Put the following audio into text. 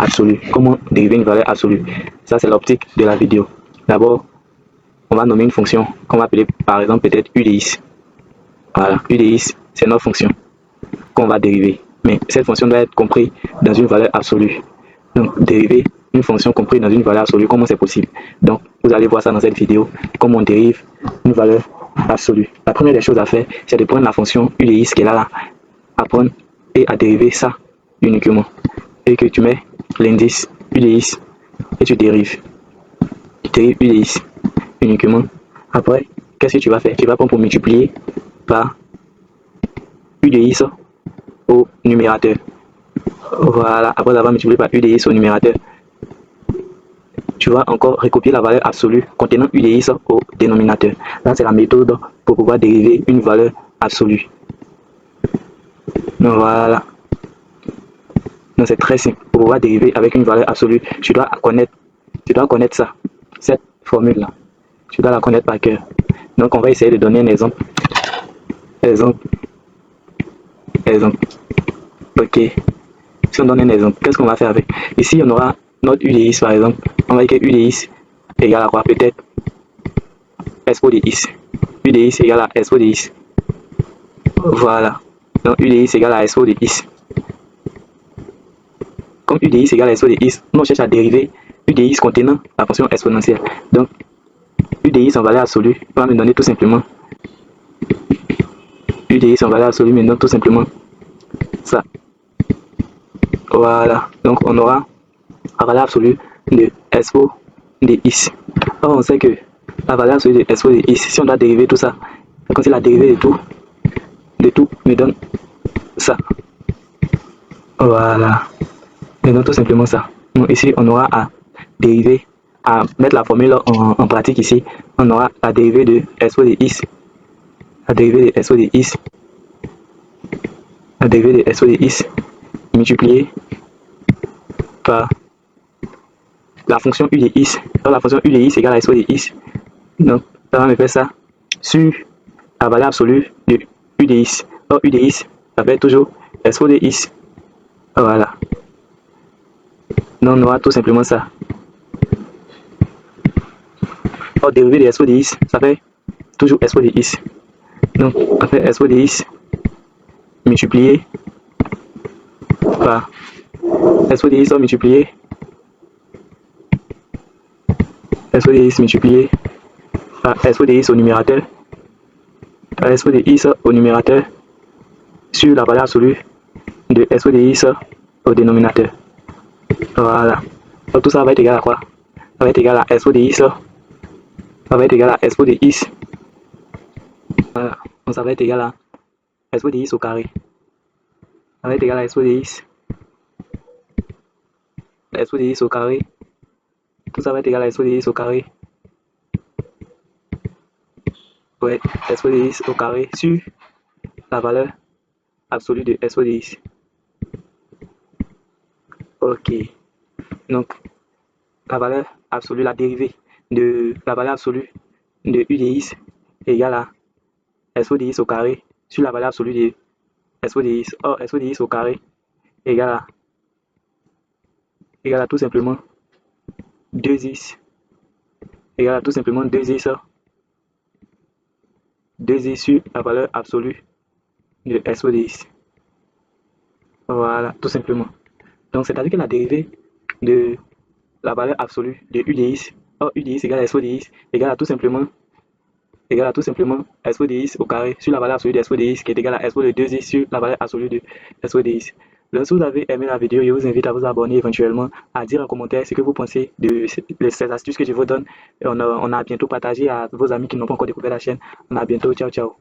absolue. Comment dériver une valeur absolue? Ça, c'est l'optique de la vidéo. D'abord, on va nommer une fonction qu'on va appeler par exemple peut-être UDX. Voilà, UDX, c'est notre fonction qu'on va dériver. Mais cette fonction doit être comprise dans une valeur absolue. Donc, dériver une fonction comprise dans une valeur absolue, comment c'est possible? Donc, vous allez voir ça dans cette vidéo, comment on dérive une valeur absolue. La première des choses à faire, c'est de prendre la fonction UDX qui est là, à prendre et à dériver ça uniquement. Et que tu mets l'indice UDX et tu dérives. Tu dérives UDX uniquement. Après, qu'est-ce que tu vas faire? Tu vas prendre pour multiplier par UDX au numérateur. Voilà, après avoir multiplié par UDX au numérateur, tu vas encore recopier la valeur absolue contenant UDX au dénominateur. Là, c'est la méthode pour pouvoir dériver une valeur absolue. Donc voilà. Donc c'est très simple. Pour pouvoir dériver avec une valeur absolue, tu dois connaître ça, cette formule-là. Tu dois la connaître par cœur. Donc on va essayer de donner un exemple. Exemple. Ok. Si on donne un exemple, qu'est-ce qu'on va faire avec? Ici, on aura notre UDX par exemple. On va dire que UDX égale à quoi? Peut-être Expo de X. UDX égale à Expo de X. Voilà. Donc UDX égale à Expo de X. Comme UDX égale à Expo de X, nous on cherche à dériver UDX contenant la fonction exponentielle. Donc UDX en valeur absolue va me donner tout simplement UDX en valeur absolue me donne tout simplement ça. Voilà. Donc on aura la valeur absolue de Expo de X. Or on sait que la valeur absolue de Expo de X, si on doit dériver tout ça, comme si la dérivée de tout me donne ça. Voilà. Me donne tout simplement ça. Donc ici on aura à dériver, à mettre la formule en pratique ici. On aura la dérivée de Expo de X. La dérivée de Expo de X. La dérivée de Expo de X multipliée par la fonction U de X. Donc la fonction U de X égale à Expo de X. Donc ça va me faire ça sur la valeur absolue de U de X. Or U de X, ça fait toujours Expo de X. Voilà. Donc on aura tout simplement ça. Or dérivé de Expo de X, ça fait toujours Expo de X. Donc on fait Expo de X multiplié par Expo de X multiplié Expo de X multiplié par Expo de X au numérateur, par Expo de X au numérateur sur la valeur absolue de Expo de X au dénominateur. Voilà. Donc tout ça va être égal à quoi? Ça va être égal à Expo de X. Ça va être égal à Expo de X. Voilà. Donc ça va être égal à Expo de X au carré. Ça va être égal à Expo de X. Expo de X au carré. Tout ça va être égal à Expo de X au carré. Ouais, Expo de X au carré sur la valeur absolue de Expo de X. Ok. Donc, la valeur absolue, la dérivée de la valeur absolue de U de X égale à Expo de X au carré sur la valeur absolue de Expo de X. Or, Expo de X au carré égale à tout simplement 2x. Égale à tout simplement 2x. 2x sur la valeur absolue de Expo de X. Voilà, tout simplement. Donc, c'est-à-dire que la dérivée de la valeur absolue de U de X, or U de X égale à Expo de X, égale à tout simplement Expo de X au carré sur la valeur absolue de Expo de X qui est égale à Expo de 2x sur la valeur absolue de Expo de X. Donc, si vous avez aimé la vidéo, je vous invite à vous abonner éventuellement, à dire en commentaire ce que vous pensez de ces astuces que je vous donne. Et on a bientôt partagé à vos amis qui n'ont pas encore découvert la chaîne. On a bientôt. Ciao, ciao.